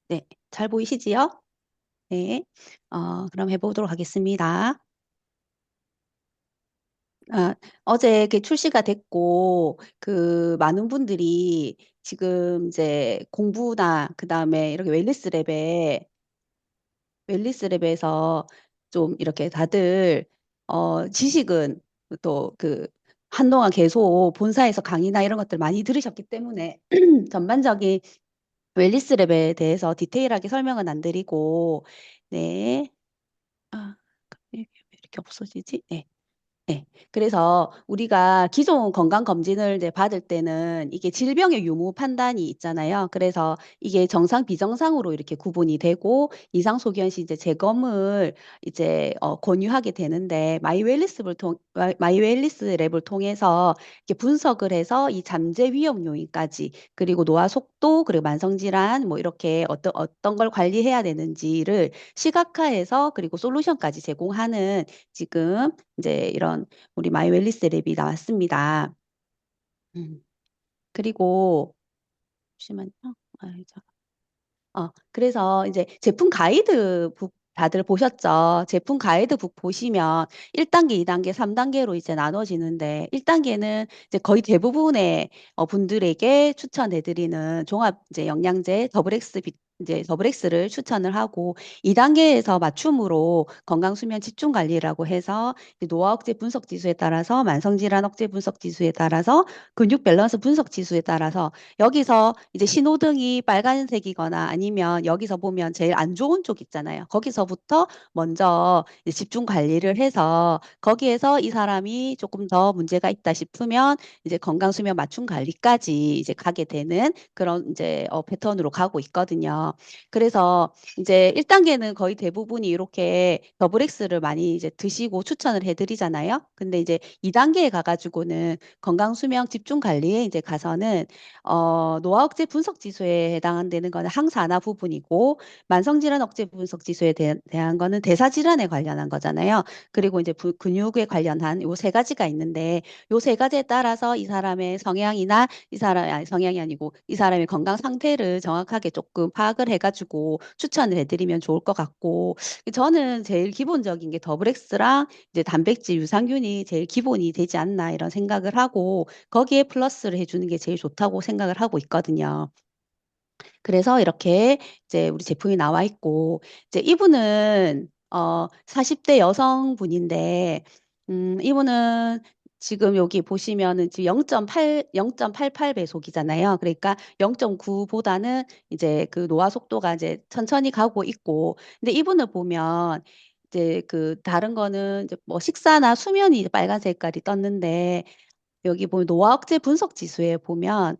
네, 잘 보이시지요? 네, 그럼 해보도록 하겠습니다. 아, 어제 출시가 됐고, 많은 분들이 지금 이제 공부나, 그 다음에 이렇게 웰니스 랩에서 좀 이렇게 다들, 지식은 또 한동안 계속 본사에서 강의나 이런 것들 많이 들으셨기 때문에, 전반적인 웰니스 랩에 대해서 디테일하게 설명은 안 드리고, 네. 아, 왜 이렇게 없어지지? 네. 네. 그래서 우리가 기존 건강검진을 이제 받을 때는 이게 질병의 유무 판단이 있잖아요. 그래서 이게 정상, 비정상으로 이렇게 구분이 되고 이상소견시 이제 재검을 이제 권유하게 되는데 마이웰리스 랩을 통해서 이렇게 분석을 해서 이 잠재 위험 요인까지 그리고 노화 속도 그리고 만성질환 뭐 이렇게 어떤 걸 관리해야 되는지를 시각화해서 그리고 솔루션까지 제공하는 지금 이제 이런 우리 마이 웰리스 랩이 나왔습니다. 음. 그리고 잠시만요. 아, 그래서 이제 제품 가이드북 다들 보셨죠? 제품 가이드북 보시면 1단계, 2단계, 3단계로 이제 나눠지는데 1단계는 이제 거의 대부분의 분들에게 추천해드리는 종합 이제 영양제 이제 더블 X를 추천을 하고 2단계에서 맞춤으로 건강 수면 집중 관리라고 해서 이제 노화 억제 분석 지수에 따라서 만성 질환 억제 분석 지수에 따라서 근육 밸런스 분석 지수에 따라서 여기서 이제 신호등이 빨간색이거나 아니면 여기서 보면 제일 안 좋은 쪽 있잖아요. 거기서부터 먼저 이제 집중 관리를 해서 거기에서 이 사람이 조금 더 문제가 있다 싶으면 이제 건강수면 맞춤 관리까지 이제 가게 되는 그런 이제 패턴으로 가고 있거든요. 그래서 이제 1단계는 거의 대부분이 이렇게 더블 X를 많이 이제 드시고 추천을 해드리잖아요. 근데 이제 2단계에 가가지고는 건강수면 집중 관리에 이제 가서는 노화 억제 분석 지수에 해당되는 거는 항산화 부분이고 만성질환 억제 분석 지수에 대한 거는 대사질환에 관련한 거잖아요. 그리고 이제 근육에 관련한 요 세 가지가 있는데 요 세 가지에 따라서 이 사람의 성향이나 아니, 성향이 아니고 이 사람의 건강 상태를 정확하게 조금 파악을 해가지고 추천을 해드리면 좋을 것 같고 저는 제일 기본적인 게 더블 X랑 이제 단백질 유산균이 제일 기본이 되지 않나 이런 생각을 하고 거기에 플러스를 해주는 게 제일 좋다고 생각을 하고 있거든요. 그래서 이렇게 이제 우리 제품이 나와 있고, 이제 이분은 40대 여성분인데, 이분은 지금 여기 보시면은 지금 0.88배속이잖아요. 그러니까 0.9보다는 이제 그 노화 속도가 이제 천천히 가고 있고, 근데 이분을 보면 이제 다른 거는 이제 뭐 식사나 수면이 이제 빨간 색깔이 떴는데, 여기 보면 노화 억제 분석 지수에 보면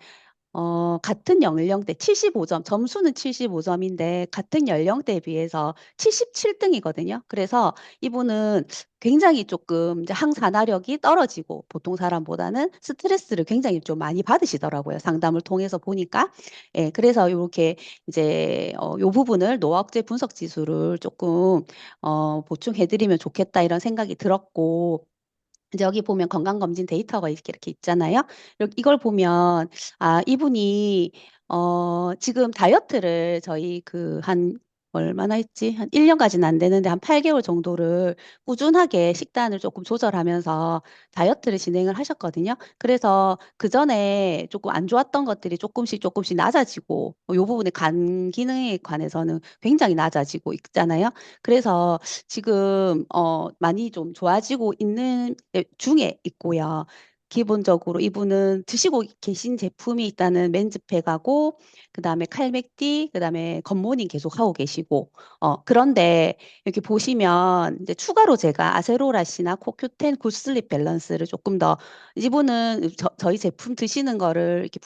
같은 연령대 75점, 점수는 75점인데 같은 연령대에 비해서 77등이거든요. 그래서 이분은 굉장히 조금 이제 항산화력이 떨어지고 보통 사람보다는 스트레스를 굉장히 좀 많이 받으시더라고요. 상담을 통해서 보니까. 예, 그래서 이렇게 이제 요 부분을 노화억제 분석 지수를 조금 보충해드리면 좋겠다 이런 생각이 들었고 이제 여기 보면 건강검진 데이터가 이렇게 있잖아요. 이걸 보면, 아, 이분이, 지금 다이어트를 저희 얼마나 했지? 한 1년까지는 안 되는데 한 8개월 정도를 꾸준하게 식단을 조금 조절하면서 다이어트를 진행을 하셨거든요. 그래서 그 전에 조금 안 좋았던 것들이 조금씩 낮아지고, 요 부분에 간 기능에 관해서는 굉장히 낮아지고 있잖아요. 그래서 지금 많이 좀 좋아지고 있는 중에 있고요. 기본적으로 이분은 드시고 계신 제품이 있다는 맨즈팩하고 그다음에 칼맥디 그다음에 겉모닝 계속 하고 계시고 그런데 여기 보시면 이제 추가로 제가 아세로라시나 코큐텐 굿슬립 밸런스를 조금 더 이분은 저희 제품 드시는 거를 이렇게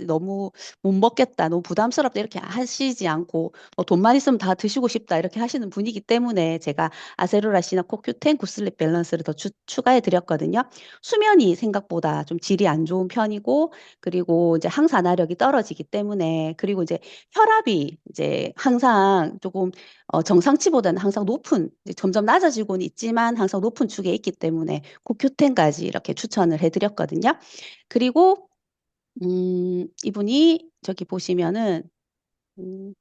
너무 못 먹겠다 너무 부담스럽다 이렇게 하시지 않고 돈만 있으면 다 드시고 싶다 이렇게 하시는 분이기 때문에 제가 아세로라시나 코큐텐 굿슬립 밸런스를 더 추가해 드렸거든요. 수면이 생각보다 좀 질이 안 좋은 편이고 그리고 이제 항산화력이 떨어지기 때문에 그리고 이제 혈압이 이제 항상 조금 정상치보다는 항상 이제 점점 낮아지고는 있지만 항상 높은 축에 있기 때문에 코큐텐까지 이렇게 추천을 해드렸거든요. 그리고 이분이 저기 보시면은 음,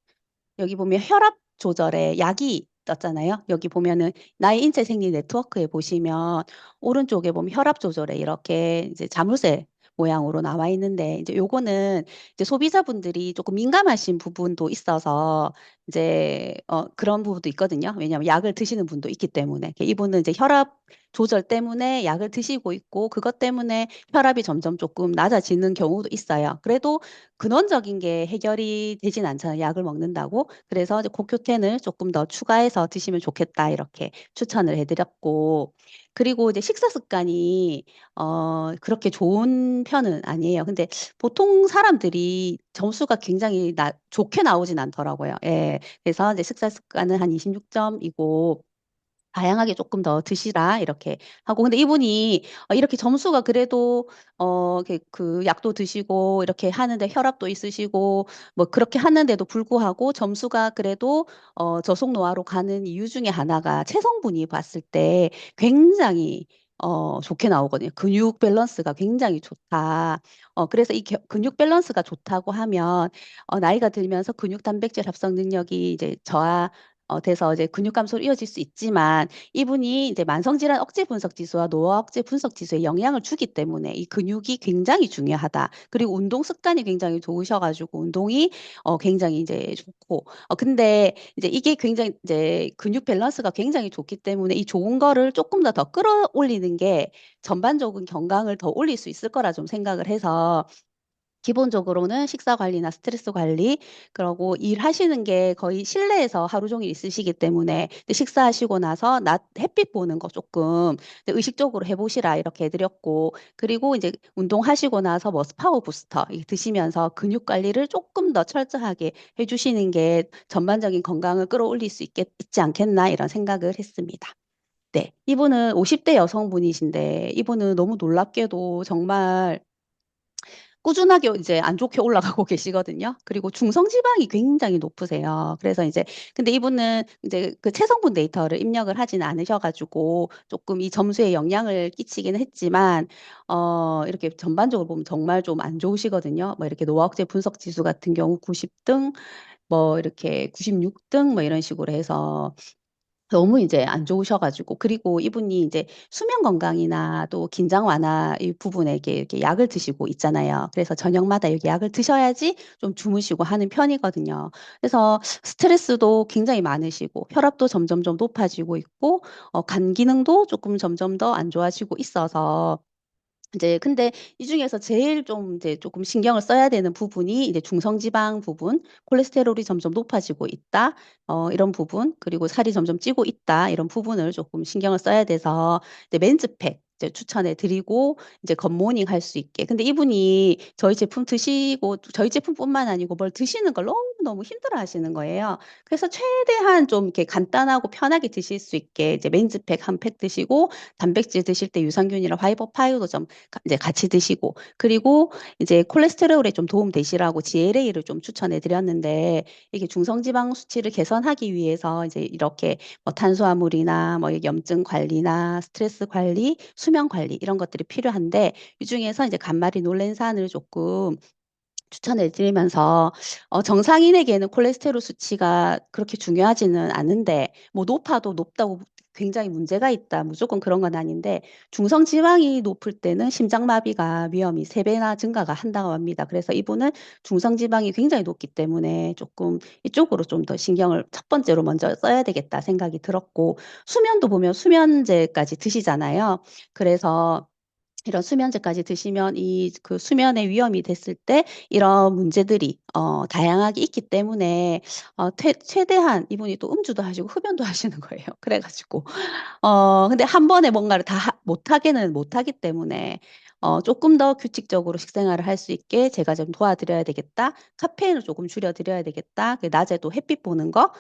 여기 보면 혈압 조절에 약이 떴잖아요. 여기 보면은 나의 인체 생리 네트워크에 보시면 오른쪽에 보면 혈압 조절에 이렇게 이제 자물쇠 모양으로 나와 있는데 이제 요거는 이제 소비자분들이 조금 민감하신 부분도 있어서 이제 그런 부분도 있거든요. 왜냐하면 약을 드시는 분도 있기 때문에 이분은 이제 혈압 조절 때문에 약을 드시고 있고 그것 때문에 혈압이 점점 조금 낮아지는 경우도 있어요. 그래도 근원적인 게 해결이 되진 않잖아요. 약을 먹는다고. 그래서 이제 고큐텐을 조금 더 추가해서 드시면 좋겠다. 이렇게 추천을 해드렸고. 그리고 이제 식사 습관이, 그렇게 좋은 편은 아니에요. 근데 보통 사람들이 점수가 굉장히 좋게 나오진 않더라고요. 예. 그래서 이제 식사 습관은 한 26점이고, 다양하게 조금 더 드시라 이렇게 하고 근데 이분이 이렇게 점수가 그래도 그 약도 드시고 이렇게 하는데 혈압도 있으시고 뭐 그렇게 하는데도 불구하고 점수가 그래도 저속노화로 가는 이유 중에 하나가 체성분이 봤을 때 굉장히 좋게 나오거든요. 근육 밸런스가 굉장히 좋다. 그래서 이 근육 밸런스가 좋다고 하면 나이가 들면서 근육 단백질 합성 능력이 이제 돼서 이제 근육 감소로 이어질 수 있지만 이분이 이제 만성질환 억제 분석 지수와 노화 억제 분석 지수에 영향을 주기 때문에 이 근육이 굉장히 중요하다. 그리고 운동 습관이 굉장히 좋으셔가지고 운동이 굉장히 이제 좋고 근데 이제 이게 굉장히 이제 근육 밸런스가 굉장히 좋기 때문에 이 좋은 거를 조금 더 끌어올리는 게 전반적인 건강을 더 올릴 수 있을 거라 좀 생각을 해서 기본적으로는 식사 관리나 스트레스 관리, 그리고 일하시는 게 거의 실내에서 하루 종일 있으시기 때문에 이제 식사하시고 나서 낮 햇빛 보는 거 조금 이제 의식적으로 해보시라 이렇게 해드렸고, 그리고 이제 운동하시고 나서 뭐 스파워 부스터 이렇게 드시면서 근육 관리를 조금 더 철저하게 해주시는 게 전반적인 건강을 끌어올릴 수 있지 않겠나 이런 생각을 했습니다. 네, 이분은 50대 여성분이신데 이분은 너무 놀랍게도 정말 꾸준하게 이제 안 좋게 올라가고 계시거든요. 그리고 중성지방이 굉장히 높으세요. 그래서 이제 근데 이분은 이제 그 체성분 데이터를 입력을 하진 않으셔가지고 조금 이 점수에 영향을 끼치긴 했지만 이렇게 전반적으로 보면 정말 좀 안 좋으시거든요. 뭐 이렇게 노화억제 분석 지수 같은 경우 90등, 뭐 이렇게 96등 뭐 이런 식으로 해서 너무 이제 안 좋으셔가지고 그리고 이분이 이제 수면 건강이나 또 긴장 완화 이 부분에 이렇게 약을 드시고 있잖아요. 그래서 저녁마다 여기 약을 드셔야지 좀 주무시고 하는 편이거든요. 그래서 스트레스도 굉장히 많으시고 혈압도 점점 좀 높아지고 있고 간 기능도 조금 점점 더 안 좋아지고 있어서 이제 근데 이 중에서 제일 좀 이제 조금 신경을 써야 되는 부분이 이제 중성지방 부분, 콜레스테롤이 점점 높아지고 있다. 이런 부분, 그리고 살이 점점 찌고 있다. 이런 부분을 조금 신경을 써야 돼서 이제 맨즈팩 이제 추천해 드리고 이제 굿모닝 할 수 있게. 근데 이분이 저희 제품 드시고 저희 제품뿐만 아니고 뭘 드시는 걸 너무너무 힘들어 하시는 거예요. 그래서 최대한 좀 이렇게 간단하고 편하게 드실 수 있게 이제 맨즈팩 한 팩 드시고 단백질 드실 때 유산균이랑 파이버 파이도 좀 이제 같이 드시고 그리고 이제 콜레스테롤에 좀 도움 되시라고 GLA를 좀 추천해 드렸는데 이게 중성지방 수치를 개선하기 위해서 이제 이렇게 뭐 탄수화물이나 뭐 염증 관리나 스트레스 관리, 수면 관리 이런 것들이 필요한데 이 중에서 이제 간말이 놀랜산을 조금 추천해 드리면서 정상인에게는 콜레스테롤 수치가 그렇게 중요하지는 않은데 뭐 높아도 높다고 굉장히 문제가 있다. 무조건 그런 건 아닌데 중성 지방이 높을 때는 심장마비가 위험이 3배나 증가가 한다고 합니다. 그래서 이분은 중성 지방이 굉장히 높기 때문에 조금 이쪽으로 좀 더 신경을 첫 번째로 먼저 써야 되겠다 생각이 들었고 수면도 보면 수면제까지 드시잖아요. 그래서 이런 수면제까지 드시면 이 그 수면의 위험이 됐을 때 이런 문제들이 다양하게 있기 때문에 최대한 이분이 또 음주도 하시고 흡연도 하시는 거예요. 그래가지고 근데 한 번에 뭔가를 다 못하게는 못하기 때문에 조금 더 규칙적으로 식생활을 할 수 있게 제가 좀 도와드려야 되겠다. 카페인을 조금 줄여드려야 되겠다. 낮에도 햇빛 보는 거,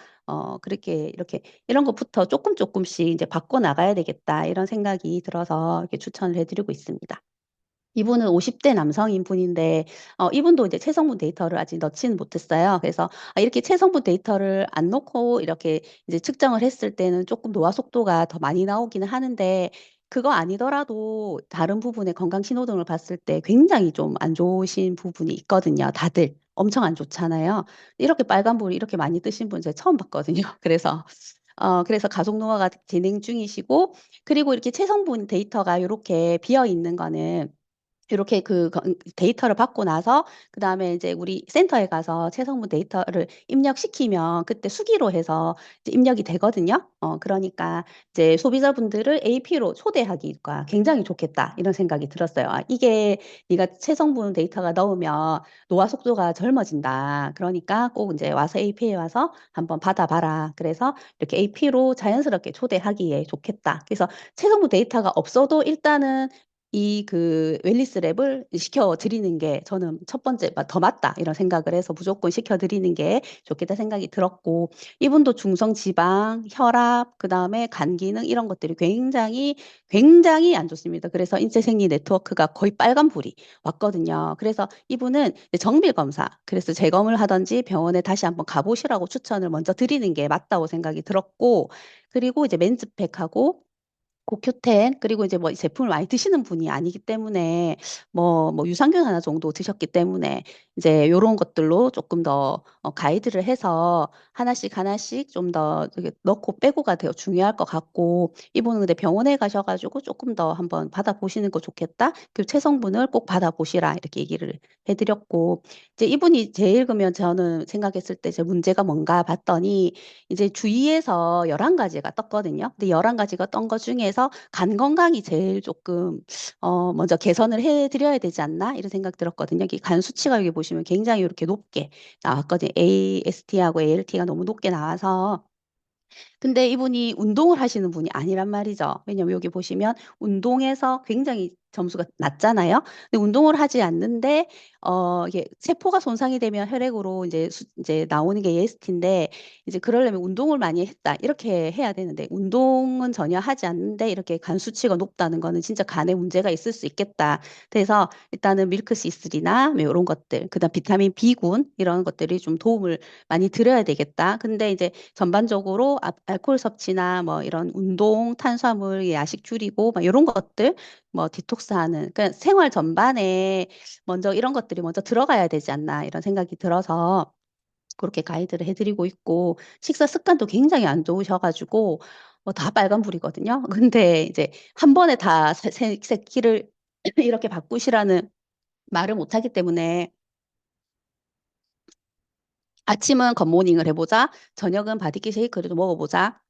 그렇게 이렇게 이런 것부터 조금 조금씩 이제 바꿔 나가야 되겠다. 이런 생각이 들어서 이렇게 추천을 해드리고 있습니다. 이분은 50대 남성인 분인데, 이분도 이제 체성분 데이터를 아직 넣지는 못했어요. 그래서 이렇게 체성분 데이터를 안 넣고 이렇게 이제 측정을 했을 때는 조금 노화 속도가 더 많이 나오기는 하는데, 그거 아니더라도 다른 부분의 건강 신호등을 봤을 때 굉장히 좀 안 좋으신 부분이 있거든요. 다들. 엄청 안 좋잖아요. 이렇게 빨간불이 이렇게 많이 뜨신 분 제가 처음 봤거든요. 그래서 가속 노화가 진행 중이시고, 그리고 이렇게 체성분 데이터가 이렇게 비어 있는 거는 이렇게 데이터를 받고 나서 그다음에 이제 우리 센터에 가서 체성분 데이터를 입력시키면 그때 수기로 해서 이제 입력이 되거든요. 그러니까 이제 소비자분들을 AP로 초대하기가 굉장히 좋겠다 이런 생각이 들었어요. 아, 이게 네가 체성분 데이터가 넣으면 노화 속도가 젊어진다. 그러니까 꼭 이제 와서 AP에 와서 한번 받아봐라. 그래서 이렇게 AP로 자연스럽게 초대하기에 좋겠다. 그래서 체성분 데이터가 없어도 일단은 이 웰니스 랩을 시켜드리는 게 저는 첫 번째 더 맞다 이런 생각을 해서 무조건 시켜드리는 게 좋겠다 생각이 들었고, 이분도 중성지방, 혈압, 그다음에 간 기능 이런 것들이 굉장히 굉장히 안 좋습니다. 그래서 인체생리 네트워크가 거의 빨간불이 왔거든요. 그래서 이분은 이제 정밀 검사, 그래서 재검을 하든지 병원에 다시 한번 가보시라고 추천을 먼저 드리는 게 맞다고 생각이 들었고, 그리고 이제 맨스팩하고 고큐텐, 그리고 이제 뭐 제품을 많이 드시는 분이 아니기 때문에 뭐 유산균 하나 정도 드셨기 때문에 이제 요런 것들로 조금 더 가이드를 해서 하나씩 하나씩 좀 더 넣고 빼고가 되게 중요할 것 같고, 이분은 근데 병원에 가셔가지고 조금 더 한번 받아보시는 거 좋겠다. 그 체성분을 꼭 받아보시라 이렇게 얘기를 해드렸고, 이제 이분이 제일 그러면 저는 생각했을 때 제 문제가 뭔가 봤더니 이제 주위에서 11가지가 떴거든요. 근데 11가지가 떤 것 중에서 간 건강이 제일 조금, 먼저 개선을 해드려야 되지 않나? 이런 생각 들었거든요. 이 간 수치가 여기 보시면 굉장히 이렇게 높게 나왔거든요. AST하고 ALT가 너무 높게 나와서. 근데 이분이 운동을 하시는 분이 아니란 말이죠. 왜냐면 여기 보시면 운동에서 굉장히 점수가 낮잖아요. 근데 운동을 하지 않는데 이게 세포가 손상이 되면 혈액으로 이제 나오는 게 예스티인데, 이제 그러려면 운동을 많이 했다 이렇게 해야 되는데 운동은 전혀 하지 않는데 이렇게 간 수치가 높다는 거는 진짜 간에 문제가 있을 수 있겠다. 그래서 일단은 밀크시슬이나 뭐 이런 것들, 그다음 비타민 B군 이런 것들이 좀 도움을 많이 드려야 되겠다. 근데 이제 전반적으로 알코올 섭취나 뭐 이런 운동, 탄수화물, 야식 줄이고 막 이런 것들, 뭐 디톡스하는, 그러니까 생활 전반에 먼저 이런 것들이 먼저 들어가야 되지 않나 이런 생각이 들어서 그렇게 가이드를 해드리고 있고, 식사 습관도 굉장히 안 좋으셔가지고 다 빨간불이거든요. 근데 이제 한 번에 다 세 끼를 이렇게 바꾸시라는 말을 못하기 때문에 아침은 굿모닝을 해보자. 저녁은 바디키 쉐이크를 좀 먹어보자.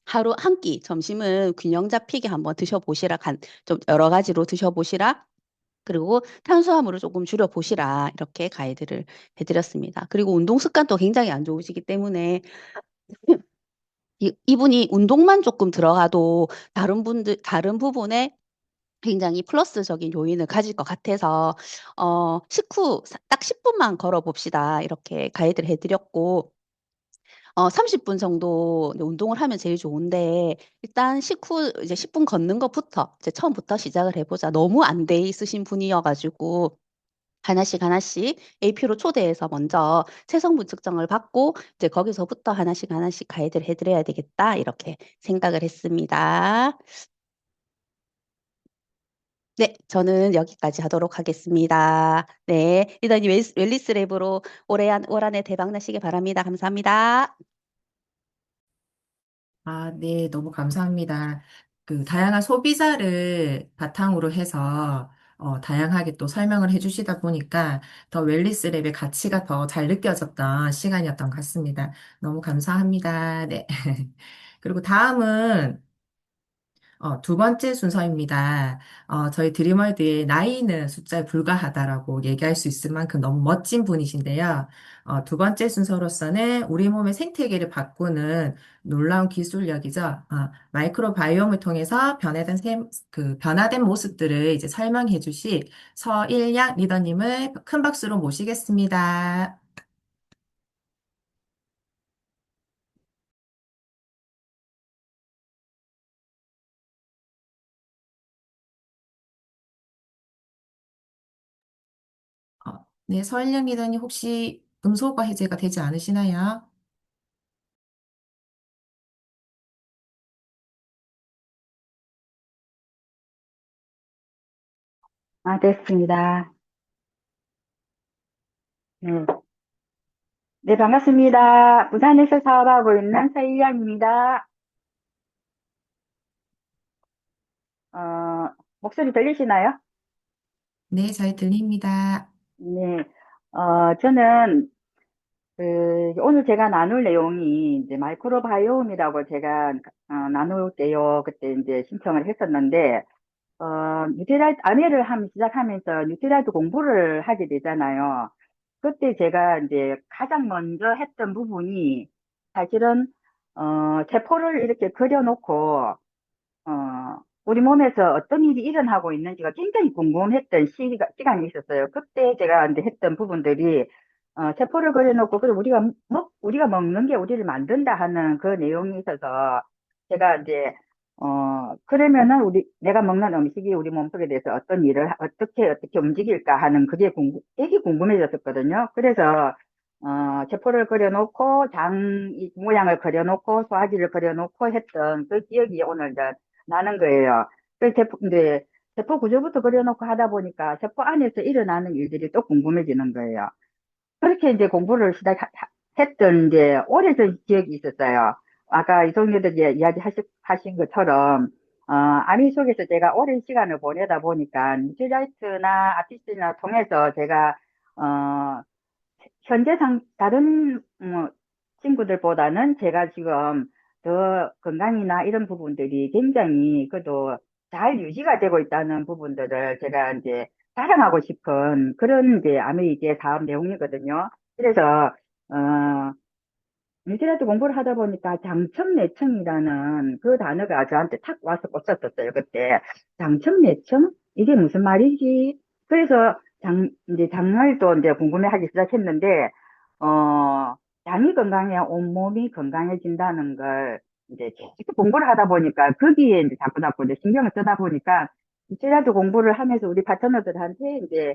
하루 한 끼, 점심은 균형 잡히게 한번 드셔보시라. 좀 여러 가지로 드셔보시라. 그리고 탄수화물을 조금 줄여보시라. 이렇게 가이드를 해드렸습니다. 그리고 운동 습관도 굉장히 안 좋으시기 때문에 이분이 운동만 조금 들어가도 다른 부분에 굉장히 플러스적인 요인을 가질 것 같아서, 식후 딱 10분만 걸어봅시다. 이렇게 가이드를 해드렸고, 30분 정도 이제 운동을 하면 제일 좋은데, 일단 식후 이제 10분 걷는 것부터, 이제 처음부터 시작을 해보자. 너무 안 돼 있으신 분이어가지고, 하나씩 하나씩 AP로 초대해서 먼저 체성분 측정을 받고, 이제 거기서부터 하나씩 하나씩 가이드를 해드려야 되겠다. 이렇게 생각을 했습니다. 네, 저는 여기까지 하도록 하겠습니다. 네, 리더님 웰리스 랩으로 올 한해 대박 나시길 바랍니다. 감사합니다. 아, 네, 너무 감사합니다. 다양한 소비자를 바탕으로 해서, 다양하게 또 설명을 해주시다 보니까 더 웰니스 랩의 가치가 더 잘 느껴졌던 시간이었던 것 같습니다. 너무 감사합니다. 네. 그리고 다음은 두 번째 순서입니다. 저희 드림월드의 나이는 숫자에 불과하다라고 얘기할 수 있을 만큼 너무 멋진 분이신데요. 두 번째 순서로서는 우리 몸의 생태계를 바꾸는 놀라운 기술력이죠. 마이크로바이옴을 통해서 변화된 모습들을 이제 설명해 주실 서일양 리더님을 큰 박수로 모시겠습니다. 네, 서일양 리더님 혹시 음소거 해제가 되지 않으시나요? 아, 됐습니다. 네. 네, 반갑습니다. 부산에서 사업하고 있는 서희양입니다. 목소리 들리시나요? 네, 잘 들립니다. 네, 저는 오늘 제가 나눌 내용이 이제 마이크로바이옴이라고 제가 나눌게요. 그때 이제 신청을 했었는데, 뉴트리라이트, 암회를 시작하면서 뉴트리라이트 공부를 하게 되잖아요. 그때 제가 이제 가장 먼저 했던 부분이 사실은, 세포를 이렇게 그려놓고, 우리 몸에서 어떤 일이 일어나고 있는지가 굉장히 궁금했던 시간이 있었어요. 그때 제가 이제 했던 부분들이, 세포를 그려놓고, 그리고 우리가 먹는 게 우리를 만든다 하는 그 내용이 있어서, 제가 이제, 그러면은 내가 먹는 음식이 우리 몸속에 대해서 어떤 일을, 어떻게 움직일까 하는 그게 되게 궁금해졌었거든요. 그래서, 세포를 그려놓고, 이 모양을 그려놓고, 소화기를 그려놓고 했던 그 기억이 오늘 이제 나는 거예요. 이제 세포 구조부터 그려놓고 하다 보니까 세포 안에서 일어나는 일들이 또 궁금해지는 거예요. 그렇게 이제 공부를 시작했던 이제 오래전 기억이 있었어요. 아까 이성녀도 이제 하신 것처럼, 아미 속에서 제가 오랜 시간을 보내다 보니까, 뉴트라이트나 아티스트나 통해서 제가, 어, 다른, 친구들보다는 제가 지금 더 건강이나 이런 부분들이 굉장히 그래도 잘 유지가 되고 있다는 부분들을 제가 이제 자랑하고 싶은 그런 이제 아메리게 사업 내용이거든요. 그래서, 어, 뉴질랜드 공부를 하다 보니까 장청내청이라는 그 단어가 저한테 탁 와서 꽂혔었어요, 그때. 장청내청? 이게 무슨 말이지? 그래서 이제 장을 또 이제 궁금해하기 시작했는데, 어, 장이 건강해야 온몸이 건강해진다는 걸 이제 계속 공부를 하다 보니까 거기에 이제 자꾸 이제 신경을 쓰다 보니까 뉴질랜드 공부를 하면서 우리 파트너들한테 이제,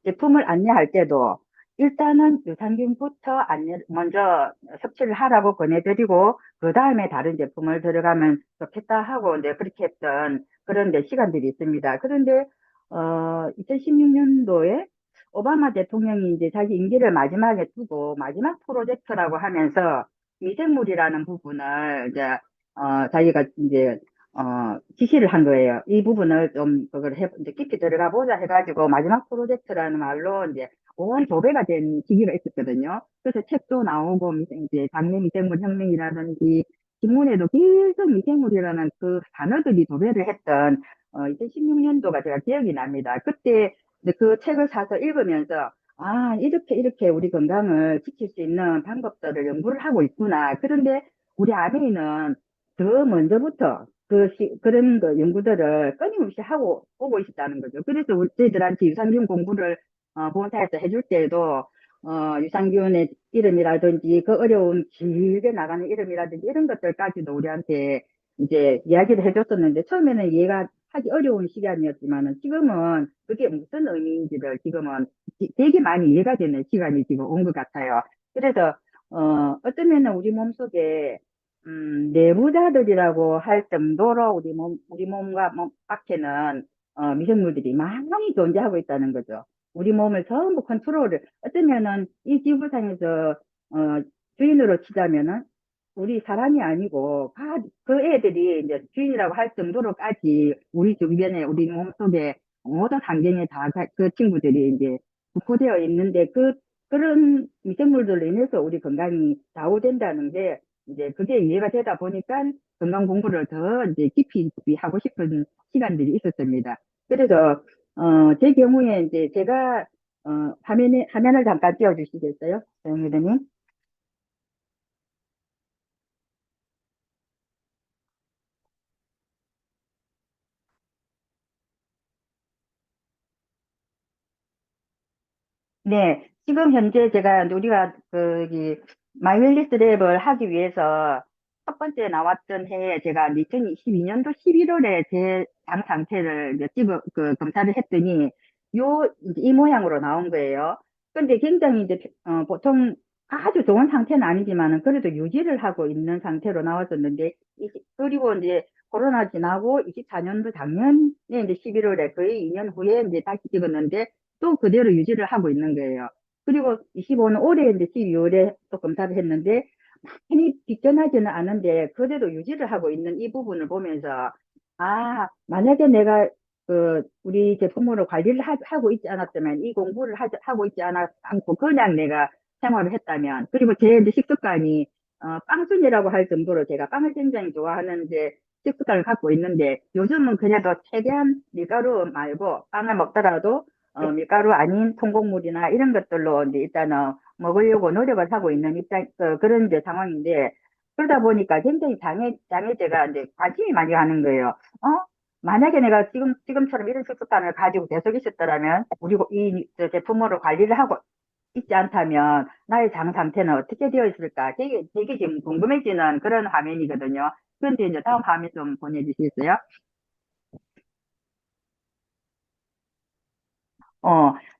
제품을 안내할 때도 일단은 유산균부터 먼저 섭취를 하라고 권해드리고, 그 다음에 다른 제품을 들어가면 좋겠다 하고, 이제 그렇게 했던 그런 데 시간들이 있습니다. 그런데, 2016년도에 오바마 대통령이 이제 자기 임기를 마지막에 두고 마지막 프로젝트라고 하면서 미생물이라는 부분을 이제, 자기가 이제, 지시를 한 거예요. 이 부분을 좀, 이제 깊이 들어가 보자 해가지고 마지막 프로젝트라는 말로 이제 온 교배가 된 시기가 있었거든요. 그래서 책도 나오고, 이제 장내 미생물 혁명이라든지, 신문에도 계속 미생물이라는 그 단어들이 도배를 했던, 2016년도가 제가 기억이 납니다. 그때 이제 그 책을 사서 읽으면서, 이렇게 우리 건강을 지킬 수 있는 방법들을 연구를 하고 있구나. 그런데 우리 아베이는 더 먼저부터 그런 그 연구들을 끊임없이 하고 오고 있었다는 거죠. 그래서 저희들한테 유산균 공부를 본사에서 해줄 때에도, 유산균의 이름이라든지 그 어려운 길게 나가는 이름이라든지 이런 것들까지도 우리한테 이제 이야기를 해줬었는데, 처음에는 이해가 하기 어려운 시간이었지만은 지금은 그게 무슨 의미인지를 지금은 되게 많이 이해가 되는 시간이 지금 온 것 같아요. 그래서, 어쩌면은 우리 몸속에 내부자들이라고 할 정도로 우리 몸과 몸 밖에는 미생물들이 많이 존재하고 있다는 거죠. 우리 몸을 전부 컨트롤을, 어쩌면은 이 지구상에서, 주인으로 치자면은 우리 사람이 아니고, 그 애들이 이제 주인이라고 할 정도로까지 우리 주변에, 우리 몸속에 모든 환경에 그 친구들이 이제 분포되어 있는데, 그런 미생물들로 인해서 우리 건강이 좌우된다는 게 이제 그게 이해가 되다 보니까 건강 공부를 더 이제 깊이 하고 싶은 시간들이 있었습니다. 그래서, 제 경우에 이제 제가, 화면을 잠깐 띄워주시겠어요? 정유대님? 네, 지금 현재 제가 우리가 마이웰리스 랩을 하기 위해서 첫 번째 나왔던 해에 제가 2022년도 11월에 제 장 상태를 이제 검사를 했더니 이제 이 모양으로 나온 거예요. 근데 굉장히 이제 보통 아주 좋은 상태는 아니지만은 그래도 유지를 하고 있는 상태로 나왔었는데, 그리고 이제 코로나 지나고 24년도 작년에 이제 11월에 거의 2년 후에 이제 다시 찍었는데 또 그대로 유지를 하고 있는 거예요. 그리고 25는 올해 이제 12월에 또 검사를 했는데 많이 비껴나지는 않은데 그래도 유지를 하고 있는 이 부분을 보면서 아, 만약에 내가 우리 제품으로 관리를 하고 있지 않았다면 이 공부를 하고 있지 않고 그냥 내가 생활을 했다면 그리고 제 이제 식습관이 빵순이라고 할 정도로 제가 빵을 굉장히 좋아하는 이제 식습관을 갖고 있는데 요즘은 그래도 최대한 밀가루 말고 빵을 먹더라도 밀가루 아닌 통곡물이나 이런 것들로 이제 일단은 먹으려고 노력을 하고 있는 그런 이제 상황인데, 그러다 보니까 굉장히 장애제가 이제 관심이 많이 가는 거예요. 만약에 내가 지금처럼 이런 식습관을 가지고 계속 있었더라면, 우리 저 제품으로 관리를 하고 있지 않다면, 나의 장 상태는 어떻게 되어 있을까? 되게 지금 궁금해지는 그런 화면이거든요. 그런데 이제 다음 화면 좀 보내주시겠어요?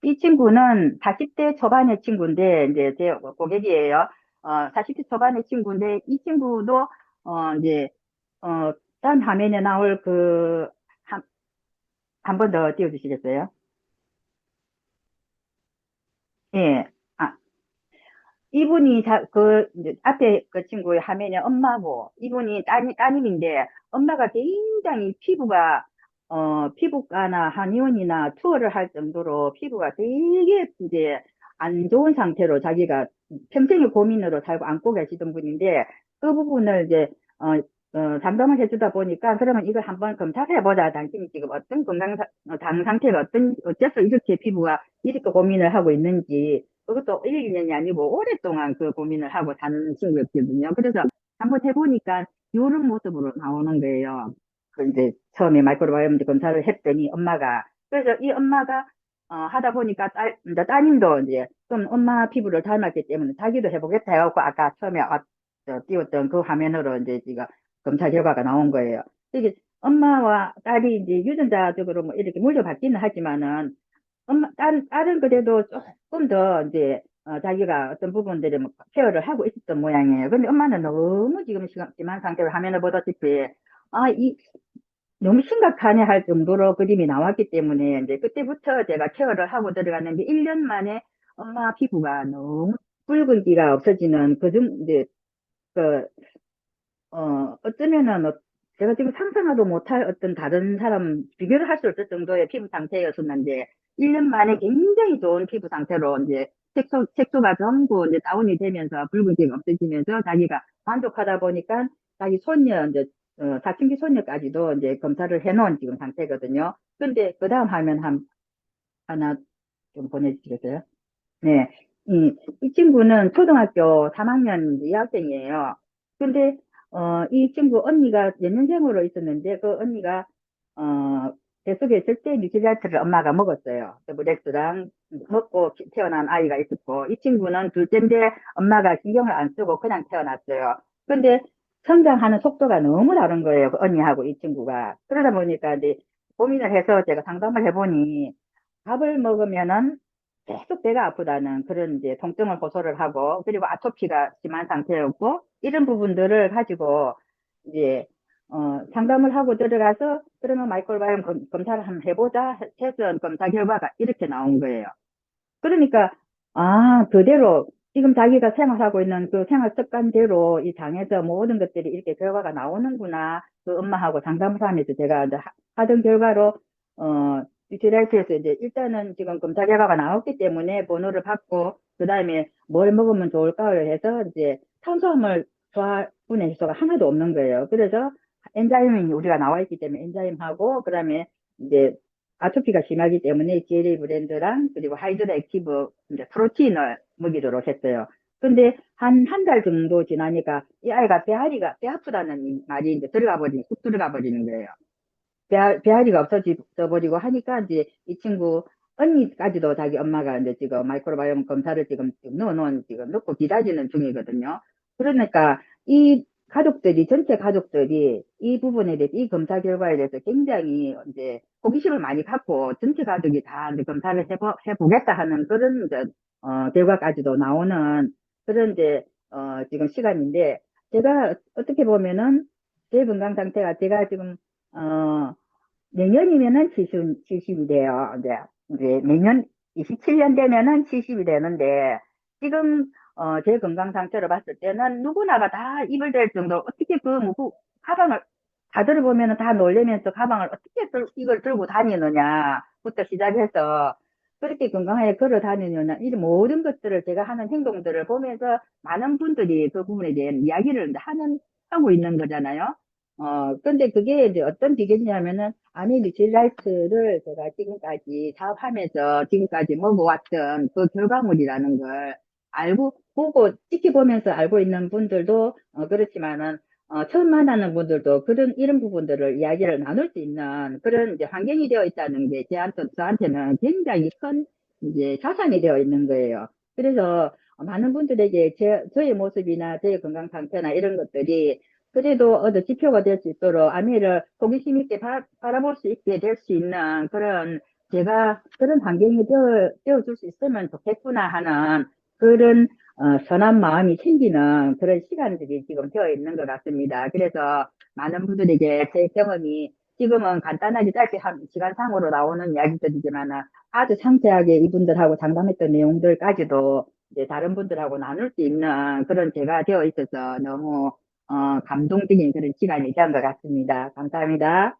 이 친구는 40대 초반의 친구인데, 이제 제 고객이에요. 40대 초반의 친구인데, 이 친구도, 이제, 다음 화면에 나올 한 번 더 띄워주시겠어요? 예. 아, 이분이 이제 앞에 그 친구의 화면에 엄마고, 이분이 따님인데, 엄마가 굉장히 피부과나 한의원이나 투어를 할 정도로 피부가 되게 이제 안 좋은 상태로 자기가 평생의 고민으로 살고 안고 계시던 분인데, 그 부분을 이제, 상담을 해주다 보니까, 그러면 이걸 한번 검사해보자. 당신이 지금 어떤 장 상태가 어째서 이렇게 피부가 이렇게 고민을 하고 있는지, 그것도 1, 2년이 아니고 오랫동안 그 고민을 하고 사는 친구였거든요. 그래서 한번 해보니까 이런 모습으로 나오는 거예요. 그 이제 처음에 마이크로바이오미터 검사를 했더니 엄마가, 그래서 이 엄마가 하다 보니까 이제 따님도 이제 좀 엄마 피부를 닮았기 때문에 자기도 해보겠다 해갖고 아까 처음에 띄웠던 그 화면으로 이제 지금 검사 결과가 나온 거예요. 이게 엄마와 딸이 이제 유전자적으로 뭐 이렇게 물려받기는 하지만은 딸은 그래도 조금 더 이제, 자기가 어떤 부분들을 뭐 케어를 하고 있었던 모양이에요. 근데 엄마는 너무 지금 심한 상태로 화면을 보다시피, 이, 너무 심각하네 할 정도로 그림이 나왔기 때문에, 이제 그때부터 제가 케어를 하고 들어갔는데, 1년 만에 엄마 피부가 너무 붉은기가 없어지는, 이제, 그, 어쩌면은, 제가 지금 상상하도 못할 어떤 다른 사람 비교를 할 수 없을 정도의 피부 상태였었는데, 1년 만에 굉장히 좋은 피부 상태로 이제 색소가 전부 이제 다운이 되면서 붉은기가 없어지면서 자기가 만족하다 보니까 자기 손녀, 이제, 사춘기 손녀까지도 이제 검사를 해놓은 지금 상태거든요. 근데 그 다음 화면 하나 좀 보내주시겠어요? 네. 이 친구는 초등학교 3학년 여학생이에요. 근데, 이 친구 언니가 연년생으로 있었는데, 그 언니가, 어, 뱃속에 있을 때 뉴트리아트를 엄마가 먹었어요. 브렉스랑 먹고 태어난 아이가 있었고, 이 친구는 둘째인데 엄마가 신경을 안 쓰고 그냥 태어났어요. 근데 성장하는 속도가 너무 다른 거예요. 그 언니하고 이 친구가. 그러다 보니까 이제 고민을 해서 제가 상담을 해보니, 밥을 먹으면은 계속 배가 아프다는 그런 이제 통증을 호소를 하고, 그리고 아토피가 심한 상태였고, 이런 부분들을 가지고 이제 상담을 하고 들어가서 그러면 마이크로바이옴 검사를 한번 해보자 해서 검사 결과가 이렇게 나온 거예요. 그러니까 그대로 지금 자기가 생활하고 있는 그 생활 습관대로 이 장에서 모든 것들이 이렇게 결과가 나오는구나. 그 엄마하고 상담을 하면서 제가 이제 하던 결과로 뉴트리라이트에서 이제 일단은 지금 검사 결과가 나왔기 때문에 번호를 받고 그다음에 뭘 먹으면 좋을까를 해서 이제 탄수화물 소화분해 효소가 하나도 없는 거예요. 그래서 엔자임이 우리가 나와 있기 때문에 엔자임하고 그다음에 이제 아토피가 심하기 때문에 GLA 브랜드랑 그리고 하이드라 액티브 이제 프로틴을 먹이도록 했어요. 근데 한 달 정도 지나니까 이 아이가 배 아프다는 말이 이제 쑥 들어가 버리는 거예요. 배앓이가 없어져 버리고 하니까 이제 이 친구 언니까지도 자기 엄마가 이제 지금 마이크로바이옴 검사를 지금 넣고 기다리는 중이거든요. 그러니까 이 전체 가족들이 이 부분에 대해서, 이 검사 결과에 대해서 굉장히 이제 호기심을 많이 갖고 전체 가족이 다 이제 검사를 해보겠다 하는 그런 이제, 결과까지도 나오는 그런 이제, 지금 시간인데, 제가 어떻게 보면은 제 건강 상태가 제가 지금 내년이면은 70이 돼요. 이제 내년 27년 되면은 70이 되는데, 지금, 제 건강 상태로 봤을 때는 누구나가 다 입을 댈 정도로 어떻게 그 가방을, 다들 보면은 다 놀래면서 가방을 어떻게 이걸 들고 다니느냐부터 시작해서 그렇게 건강하게 걸어 다니느냐, 이 모든 것들을 제가 하는 행동들을 보면서 많은 분들이 그 부분에 대한 이야기를 하고 있는 거잖아요. 근데 그게 이제 어떤 비결이냐면은, 아니, 뉴트릴라이트를 제가 지금까지 사업하면서 지금까지 먹어왔던 그 결과물이라는 걸 보고, 지켜보면서 알고 있는 분들도, 그렇지만은, 처음 만나는 분들도 이런 부분들을 이야기를 나눌 수 있는 그런 이제 환경이 되어 있다는 게 저한테는 굉장히 큰 이제 자산이 되어 있는 거예요. 그래서 많은 분들에게 저의 모습이나 저의 건강 상태나 이런 것들이 그래도 지표가 될 수 있도록 아미를 호기심 있게 바라볼 수 있게 될 수 있는 제가 그런 환경이 되어줄 수 있으면 좋겠구나 하는 그런 선한 마음이 생기는 그런 시간들이 지금 되어 있는 것 같습니다. 그래서 많은 분들에게 제 경험이 지금은 간단하게 짧게 한 시간상으로 나오는 이야기들이지만 아주 상세하게 이분들하고 상담했던 내용들까지도 이제 다른 분들하고 나눌 수 있는 그런 제가 되어 있어서 너무 감동적인 그런 시간이 된 것 같습니다. 감사합니다.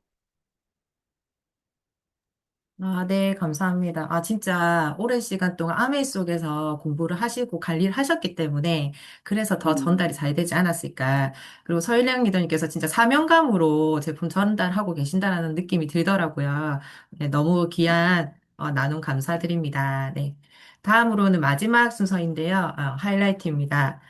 아, 네, 감사합니다. 아, 진짜 오랜 시간 동안 아메이 속에서 공부를 하시고 관리를 하셨기 때문에 그래서 더 음, 전달이 잘 되지 않았을까. 그리고 서일량 리더님께서 진짜 사명감으로 제품 전달하고 계신다라는 느낌이 들더라고요. 네, 너무 귀한 나눔 감사드립니다. 네. 다음으로는 마지막 순서인데요. 하이라이트입니다.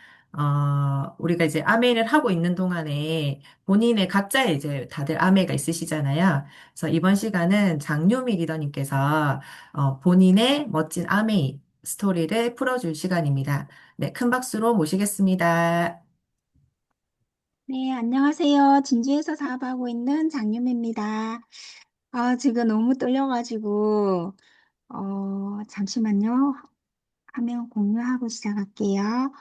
우리가 이제 아메이를 하고 있는 동안에 본인의 각자의 이제 다들 아메이가 있으시잖아요. 그래서 이번 시간은 장유미 리더님께서 본인의 멋진 아메이 스토리를 풀어줄 시간입니다. 네, 큰 박수로 모시겠습니다. 네, 안녕하세요. 진주에서 사업하고 있는 장유미입니다. 지금 너무 떨려가지고, 잠시만요. 화면 공유하고 시작할게요.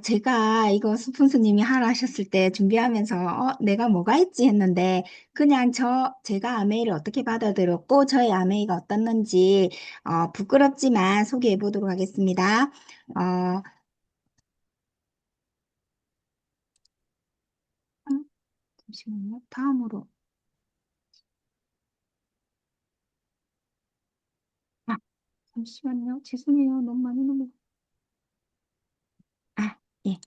제가 이거 스폰서님이 하라 하셨을 때 준비하면서, 내가 뭐가 있지 했는데, 그냥 제가 아메이를 어떻게 받아들였고, 저의 아메이가 어떻는지, 부끄럽지만 소개해 보도록 하겠습니다. 어, 잠시만요. 다음으로. 아, 잠시만요. 죄송해요. 너무 많이 넘어. 예.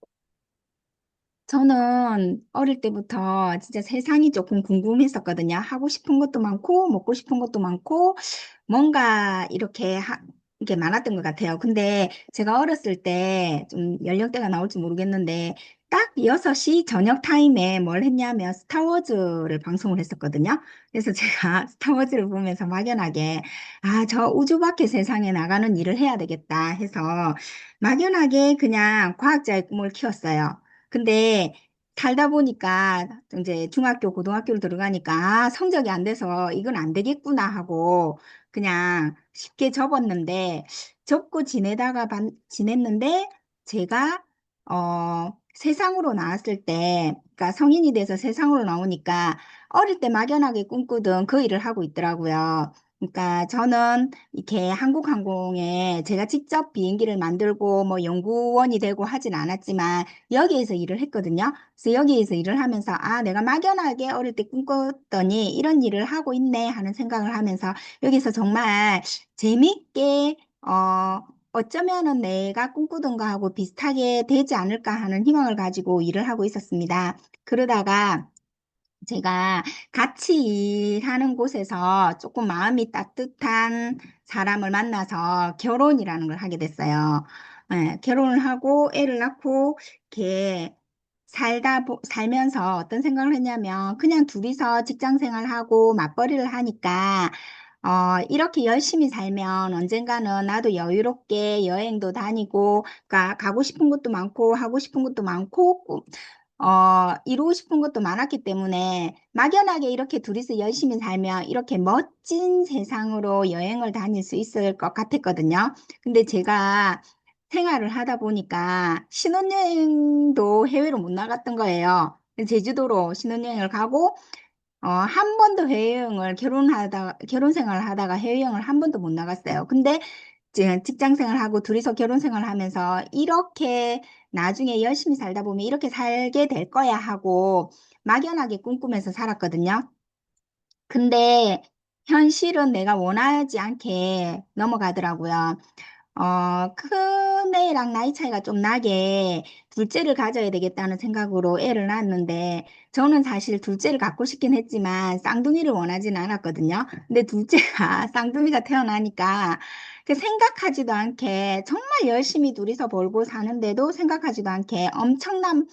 저는 어릴 때부터 진짜 세상이 조금 궁금했었거든요. 하고 싶은 것도 많고, 먹고 싶은 것도 많고, 뭔가 이렇게 많았던 것 같아요. 근데 제가 어렸을 때 좀 연령대가 나올지 모르겠는데, 딱 6시 저녁 타임에 뭘 했냐면 스타워즈를 방송을 했었거든요. 그래서 제가 스타워즈를 보면서 막연하게, 저 우주 밖의 세상에 나가는 일을 해야 되겠다 해서 막연하게 그냥 과학자의 꿈을 키웠어요. 근데 살다 보니까 이제 중학교, 고등학교를 들어가니까 성적이 안 돼서 이건 안 되겠구나 하고 그냥 쉽게 접었는데 접고 지냈는데 제가 세상으로 나왔을 때 그러니까 성인이 돼서 세상으로 나오니까 어릴 때 막연하게 꿈꾸던 그 일을 하고 있더라고요. 그러니까 저는 이렇게 한국항공에 제가 직접 비행기를 만들고 뭐 연구원이 되고 하진 않았지만 여기에서 일을 했거든요. 그래서 여기에서 일을 하면서 내가 막연하게 어릴 때 꿈꿨더니 이런 일을 하고 있네 하는 생각을 하면서 여기서 정말 재밌게 어쩌면은 내가 꿈꾸던 거하고 비슷하게 되지 않을까 하는 희망을 가지고 일을 하고 있었습니다. 그러다가 제가 같이 일하는 곳에서 조금 마음이 따뜻한 사람을 만나서 결혼이라는 걸 하게 됐어요. 예, 결혼을 하고 애를 낳고 이렇게 살면서 어떤 생각을 했냐면 그냥 둘이서 직장 생활하고 맞벌이를 하니까 이렇게 열심히 살면 언젠가는 나도 여유롭게 여행도 다니고, 그러니까 가고 싶은 것도 많고, 하고 싶은 것도 많고, 이루고 싶은 것도 많았기 때문에 막연하게 이렇게 둘이서 열심히 살면 이렇게 멋진 세상으로 여행을 다닐 수 있을 것 같았거든요. 근데 제가 생활을 하다 보니까 신혼여행도 해외로 못 나갔던 거예요. 제주도로 신혼여행을 가고, 한 번도 결혼 생활을 하다가 해외여행을 한 번도 못 나갔어요. 근데 직장 생활하고 둘이서 결혼 생활하면서 이렇게 나중에 열심히 살다 보면 이렇게 살게 될 거야 하고 막연하게 꿈꾸면서 살았거든요. 근데 현실은 내가 원하지 않게 넘어가더라고요. 큰애랑 나이 차이가 좀 나게 둘째를 가져야 되겠다는 생각으로 애를 낳았는데, 저는 사실 둘째를 갖고 싶긴 했지만 쌍둥이를 원하지는 않았거든요. 근데 둘째가 쌍둥이가 태어나니까 그 생각하지도 않게 정말 열심히 둘이서 벌고 사는데도 생각하지도 않게 엄청난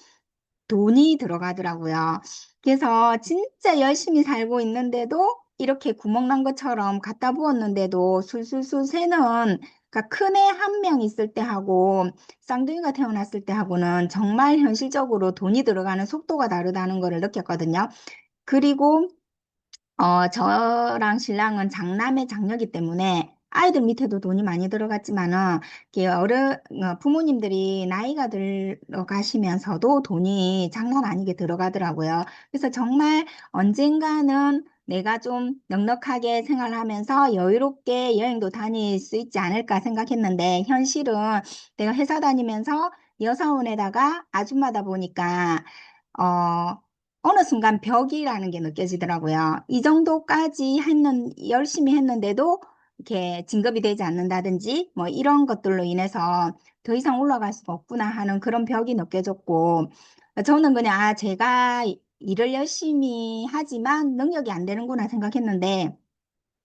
돈이 들어가더라고요. 그래서 진짜 열심히 살고 있는데도 이렇게 구멍난 것처럼 갖다 부었는데도 술술술 새는, 그러니까 큰애 한 명 있을 때 하고 쌍둥이가 태어났을 때 하고는 정말 현실적으로 돈이 들어가는 속도가 다르다는 것을 느꼈거든요. 그리고 저랑 신랑은 장남의 장녀이기 때문에 아이들 밑에도 돈이 많이 들어갔지만은, 이게 부모님들이 나이가 들어가시면서도 돈이 장난 아니게 들어가더라고요. 그래서 정말 언젠가는 내가 좀 넉넉하게 생활하면서 여유롭게 여행도 다닐 수 있지 않을까 생각했는데, 현실은 내가 회사 다니면서 여사원에다가 아줌마다 보니까, 어, 어느 순간 벽이라는 게 느껴지더라고요. 이 정도까지 열심히 했는데도 이렇게 진급이 되지 않는다든지, 뭐 이런 것들로 인해서 더 이상 올라갈 수가 없구나 하는 그런 벽이 느껴졌고, 저는 그냥, 제가 일을 열심히 하지만 능력이 안 되는구나 생각했는데,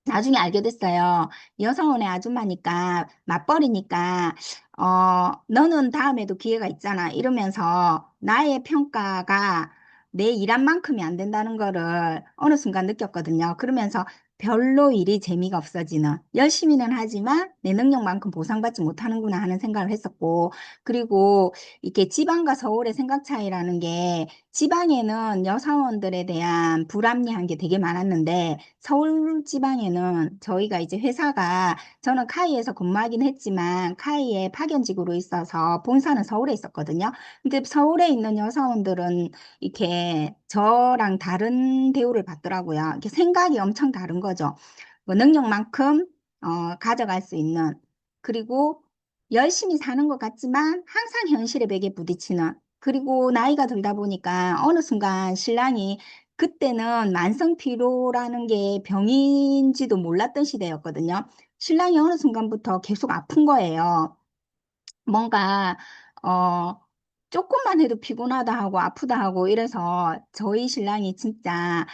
나중에 알게 됐어요. 여성원의 아줌마니까, 맞벌이니까, 너는 다음에도 기회가 있잖아. 이러면서 나의 평가가 내 일한 만큼이 안 된다는 거를 어느 순간 느꼈거든요. 그러면서 별로 일이 재미가 없어지는, 열심히는 하지만 내 능력만큼 보상받지 못하는구나 하는 생각을 했었고, 그리고 이렇게 지방과 서울의 생각 차이라는 게, 지방에는 여사원들에 대한 불합리한 게 되게 많았는데, 서울 지방에는 저희가 이제 회사가, 저는 카이에서 근무하긴 했지만 카이에 파견직으로 있어서 본사는 서울에 있었거든요. 근데 서울에 있는 여사원들은 이렇게 저랑 다른 대우를 받더라고요. 이렇게 생각이 엄청 다른 거죠. 뭐 능력만큼 가져갈 수 있는, 그리고 열심히 사는 것 같지만 항상 현실의 벽에 부딪히는, 그리고 나이가 들다 보니까 어느 순간 신랑이, 그때는 만성 피로라는 게 병인지도 몰랐던 시대였거든요. 신랑이 어느 순간부터 계속 아픈 거예요. 뭔가 어 조금만 해도 피곤하다 하고 아프다 하고 이래서 저희 신랑이 진짜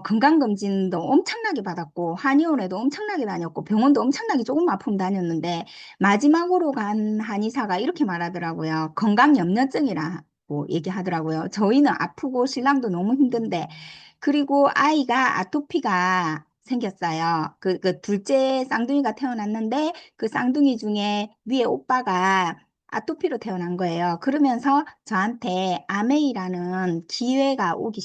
건강검진도 엄청나게 받았고, 한의원에도 엄청나게 다녔고, 병원도 엄청나게 조금 아프면 다녔는데, 마지막으로 간 한의사가 이렇게 말하더라고요. 건강염려증이라고 얘기하더라고요. 저희는 아프고 신랑도 너무 힘든데, 그리고 아이가 아토피가 생겼어요. 그 둘째 쌍둥이가 태어났는데, 그 쌍둥이 중에 위에 오빠가 아토피로 태어난 거예요. 그러면서 저한테 아메이라는 기회가 오기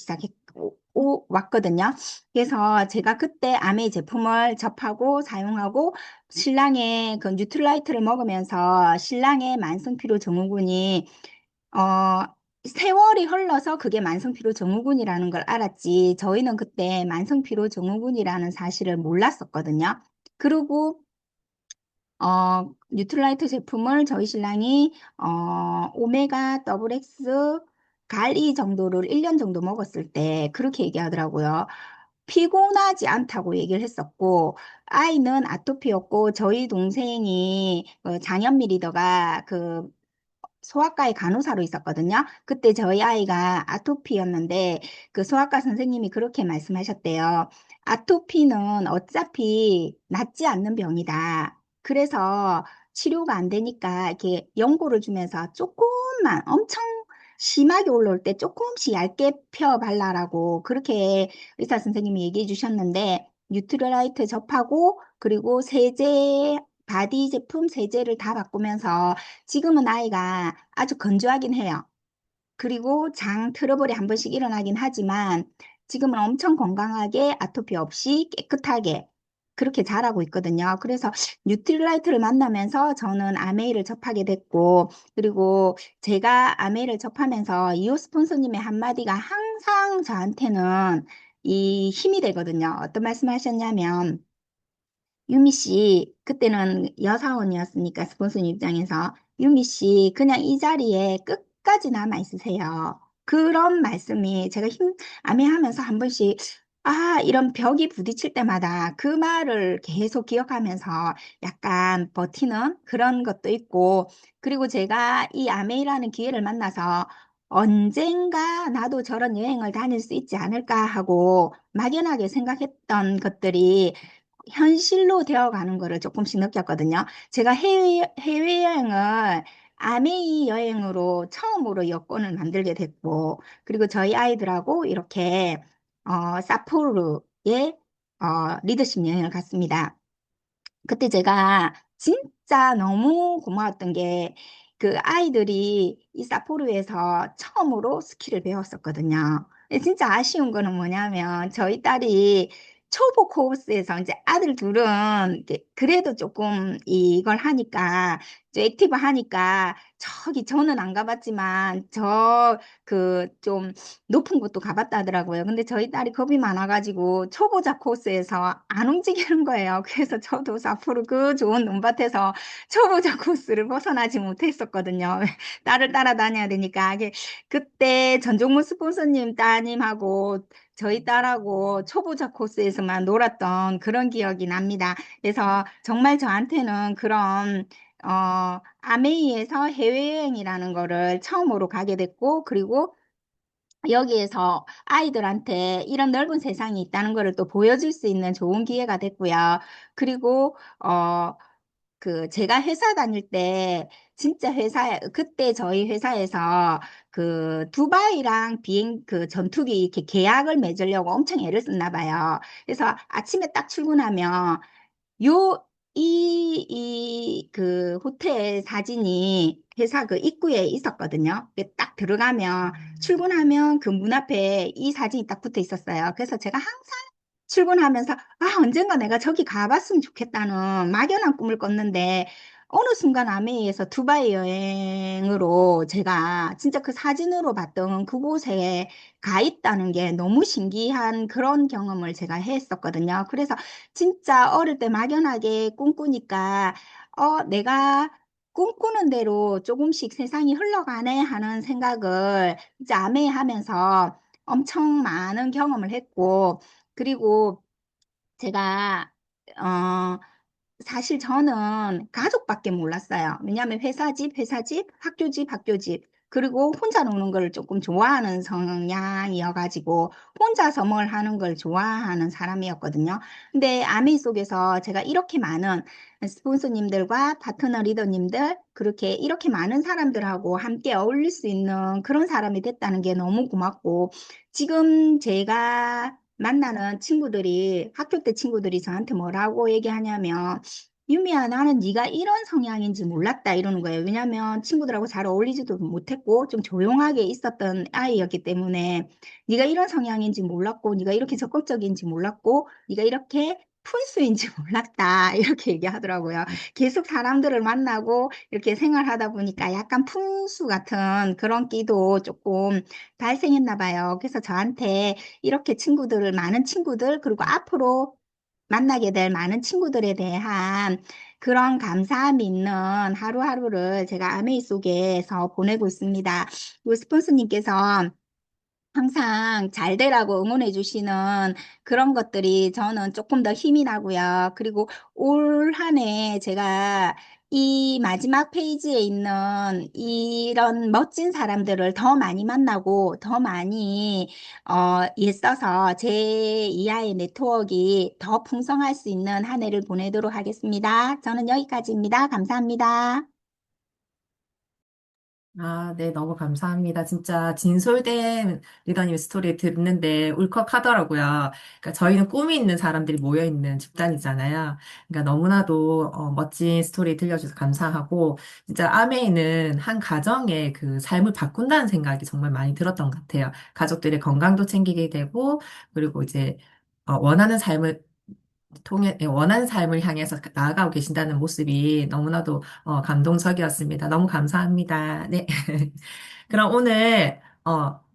왔거든요. 그래서 제가 그때 아메이 제품을 접하고 사용하고, 신랑의 그 뉴트라이트를 먹으면서 신랑의 만성피로 증후군이, 어, 세월이 흘러서 그게 만성피로 증후군이라는 걸 알았지, 저희는 그때 만성피로 증후군이라는 사실을 몰랐었거든요. 그리고 뉴트라이트 제품을 저희 신랑이 오메가 더블 X 갈이 정도를 1년 정도 먹었을 때 그렇게 얘기하더라고요. 피곤하지 않다고 얘기를 했었고, 아이는 아토피였고, 저희 동생이 장현미 리더가 그 소아과의 간호사로 있었거든요. 그때 저희 아이가 아토피였는데 그 소아과 선생님이 그렇게 말씀하셨대요. 아토피는 어차피 낫지 않는 병이다. 그래서 치료가 안 되니까 이렇게 연고를 주면서 조금만, 엄청 심하게 올라올 때 조금씩 얇게 펴 발라라고 그렇게 의사 선생님이 얘기해 주셨는데, 뉴트라이트 접하고 그리고 세제, 바디 제품 세제를 다 바꾸면서 지금은 아이가 아주 건조하긴 해요. 그리고 장 트러블이 한 번씩 일어나긴 하지만 지금은 엄청 건강하게 아토피 없이 깨끗하게 그렇게 자라고 있거든요. 그래서 뉴트리라이트를 만나면서 저는 아메이를 접하게 됐고, 그리고 제가 아메이를 접하면서 이호 스폰서님의 한마디가 항상 저한테는 이 힘이 되거든요. 어떤 말씀 하셨냐면, 유미 씨, 그때는 여사원이었으니까 스폰서님 입장에서 유미 씨, 그냥 이 자리에 끝까지 남아 있으세요. 그런 말씀이 제가 암해하면서 한 번씩 이런 벽이 부딪힐 때마다 그 말을 계속 기억하면서 약간 버티는 그런 것도 있고, 그리고 제가 이 아메이라는 기회를 만나서 언젠가 나도 저런 여행을 다닐 수 있지 않을까 하고 막연하게 생각했던 것들이 현실로 되어가는 거를 조금씩 느꼈거든요. 제가 해외여행을 아메이 여행으로 처음으로 여권을 만들게 됐고, 그리고 저희 아이들하고 이렇게, 사포르에, 리더십 여행을 갔습니다. 그때 제가 진짜 너무 고마웠던 게 그 아이들이 이 사포르에서 처음으로 스키를 배웠었거든요. 근데 진짜 아쉬운 거는 뭐냐면 저희 딸이 초보 코스에서 이제 아들 둘은 이제 그래도 조금 이걸 하니까 좀 액티브 하니까 저기 저는 안 가봤지만 저 그 좀 높은 곳도 가봤다 하더라고요. 근데 저희 딸이 겁이 많아가지고 초보자 코스에서 안 움직이는 거예요. 그래서 저도 앞으로 그 좋은 논밭에서 초보자 코스를 벗어나지 못했었거든요. 딸을 따라다녀야 되니까. 그때 전종무 스폰서님 따님하고 저희 딸하고 초보자 코스에서만 놀았던 그런 기억이 납니다. 그래서 정말 저한테는 그런 아메이에서 해외여행이라는 거를 처음으로 가게 됐고, 그리고 여기에서 아이들한테 이런 넓은 세상이 있다는 것을 또 보여줄 수 있는 좋은 기회가 됐고요. 그리고, 제가 회사 다닐 때, 진짜 그때 저희 회사에서 두바이랑 전투기 이렇게 계약을 맺으려고 엄청 애를 썼나 봐요. 그래서 아침에 딱 출근하면 요, 호텔 사진이 회사 그 입구에 있었거든요. 딱 들어가면, 출근하면 그 문 앞에 이 사진이 딱 붙어 있었어요. 그래서 제가 항상 출근하면서, 언젠가 내가 저기 가봤으면 좋겠다는 막연한 꿈을 꿨는데, 어느 순간 아메이에서 두바이 여행으로 제가 진짜 그 사진으로 봤던 그곳에 가 있다는 게 너무 신기한 그런 경험을 제가 했었거든요. 그래서 진짜 어릴 때 막연하게 꿈꾸니까, 내가 꿈꾸는 대로 조금씩 세상이 흘러가네 하는 생각을 이제 아메하면서 엄청 많은 경험을 했고, 그리고 제가, 어, 사실 저는 가족밖에 몰랐어요. 왜냐하면 회사 집, 회사 집, 학교 집, 학교 집. 그리고 혼자 노는 걸 조금 좋아하는 성향이어가지고 혼자서 뭘 하는 걸 좋아하는 사람이었거든요. 근데 아메이 속에서 제가 이렇게 많은 스폰서님들과 파트너 리더님들, 그렇게 이렇게 많은 사람들하고 함께 어울릴 수 있는 그런 사람이 됐다는 게 너무 고맙고, 지금 제가 만나는 친구들이 학교 때 친구들이 저한테 뭐라고 얘기하냐면 유미야, 나는 네가 이런 성향인지 몰랐다 이러는 거예요. 왜냐하면 친구들하고 잘 어울리지도 못했고 좀 조용하게 있었던 아이였기 때문에 네가 이런 성향인지 몰랐고 네가 이렇게 적극적인지 몰랐고 네가 이렇게 푼수인지 몰랐다 이렇게 얘기하더라고요. 계속 사람들을 만나고 이렇게 생활하다 보니까 약간 푼수 같은 그런 끼도 조금 발생했나 봐요. 그래서 저한테 이렇게 많은 친구들, 그리고 앞으로 만나게 될 많은 친구들에 대한 그런 감사함이 있는 하루하루를 제가 아메이 속에서 보내고 있습니다. 그 스폰서님께서 항상 잘 되라고 응원해 주시는 그런 것들이 저는 조금 더 힘이 나고요. 그리고 올 한 해 제가 이 마지막 페이지에 있는 이런 멋진 사람들을 더 많이 만나고 더 많이 써서 제 이하의 네트워크가 더 풍성할 수 있는 한 해를 보내도록 하겠습니다. 저는 여기까지입니다. 감사합니다. 네, 너무 감사합니다. 진짜 진솔된 리더님 스토리 듣는데 울컥하더라고요. 그러니까 저희는 꿈이 있는 사람들이 모여있는 집단이잖아요. 그러니까 너무나도 멋진 스토리 들려주셔서 감사하고, 진짜 아메이는 한 가정의 그 삶을 바꾼다는 생각이 정말 많이 들었던 것 같아요. 가족들의 건강도 챙기게 되고, 그리고 이제 원하는 삶을 원하는 삶을 향해서 나아가고 계신다는 모습이 너무나도 감동적이었습니다. 너무 감사합니다. 네. 그럼 오늘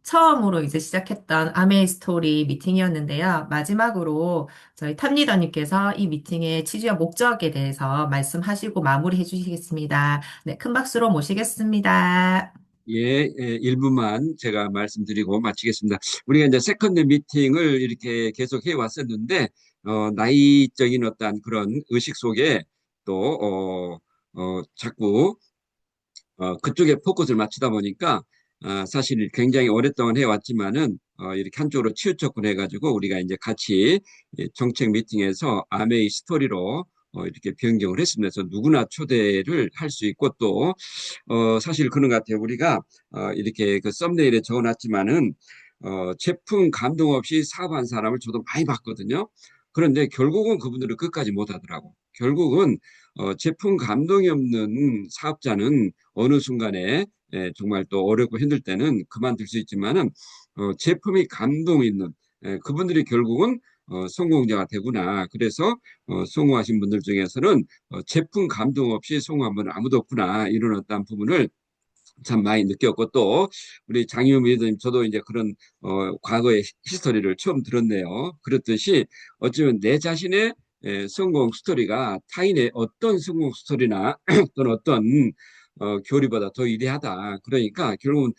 처음으로 이제 시작했던 아메이 스토리 미팅이었는데요. 마지막으로 저희 탑 리더님께서 이 미팅의 취지와 목적에 대해서 말씀하시고 마무리해 주시겠습니다. 네, 큰 박수로 모시겠습니다. 예, 예, 일부만 제가 말씀드리고 마치겠습니다. 우리가 이제 세컨드 미팅을 이렇게 계속 해왔었는데, 나이적인 어떤 그런 의식 속에 또, 자꾸, 그쪽에 포커스를 맞추다 보니까, 사실 굉장히 오랫동안 해왔지만은, 이렇게 한쪽으로 치우쳤군 해가지고, 우리가 이제 같이 정책 미팅에서 아메이 스토리로 이렇게 변경을 했습니다. 그래서 누구나 초대를 할 수 있고 또, 사실 그런 것 같아요. 우리가 이렇게 그 썸네일에 적어놨지만은 제품 감동 없이 사업한 사람을 저도 많이 봤거든요. 그런데 결국은 그분들은 끝까지 못 하더라고. 결국은 제품 감동이 없는 사업자는 어느 순간에 정말 또 어렵고 힘들 때는 그만둘 수 있지만은 제품이 감동 있는 그분들이 결국은 성공자가 되구나. 그래서 성공하신 분들 중에서는 제품 감동 없이 성공한 분은 아무도 없구나. 이런 어떤 부분을 참 많이 느꼈고 또 우리 장유미 리더님 저도 이제 그런 과거의 히스토리를 처음 들었네요. 그렇듯이 어쩌면 내 자신의 성공 스토리가 타인의 어떤 성공 스토리나 또는 어떤 교리보다 더 위대하다. 그러니까 결국은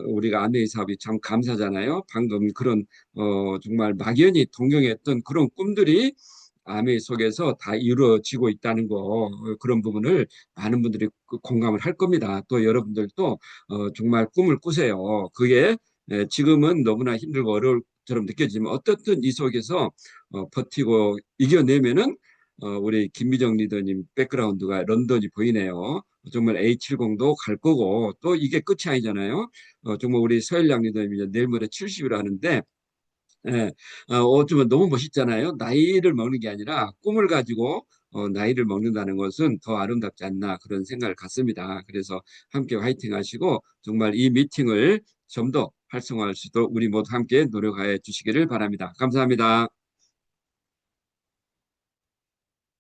우리가 아메이 사업이 참 감사잖아요. 방금 그런 정말 막연히 동경했던 그런 꿈들이 아메이 속에서 다 이루어지고 있다는 거 그런 부분을 많은 분들이 공감을 할 겁니다. 또 여러분들도 정말 꿈을 꾸세요. 그게 지금은 너무나 힘들고 어려울 처럼 느껴지지만 어떻든 이 속에서 버티고 이겨내면은 우리 김미정 리더님 백그라운드가 런던이 보이네요. 정말 A70도 갈 거고 또 이게 끝이 아니잖아요. 정말 우리 서일양 리더님이 이제 내일 모레 70이라 하는데 예, 어쩌면 너무 멋있잖아요. 나이를 먹는 게 아니라 꿈을 가지고 나이를 먹는다는 것은 더 아름답지 않나 그런 생각을 갖습니다. 그래서 함께 화이팅 하시고 정말 이 미팅을 좀 더 활성화할 수 있도록 우리 모두 함께 노력해 주시기를 바랍니다. 감사합니다.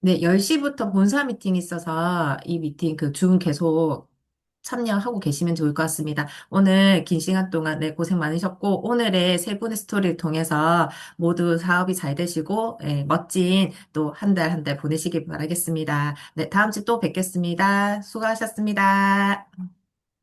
네, 10시부터 본사 미팅이 있어서 이 미팅 그 줌 계속 참여하고 계시면 좋을 것 같습니다. 오늘 긴 시간 동안 네, 고생 많으셨고 오늘의 세 분의 스토리를 통해서 모두 사업이 잘 되시고 멋진 또 한 달 한 달 보내시길 바라겠습니다. 네, 다음 주 또 뵙겠습니다. 수고하셨습니다.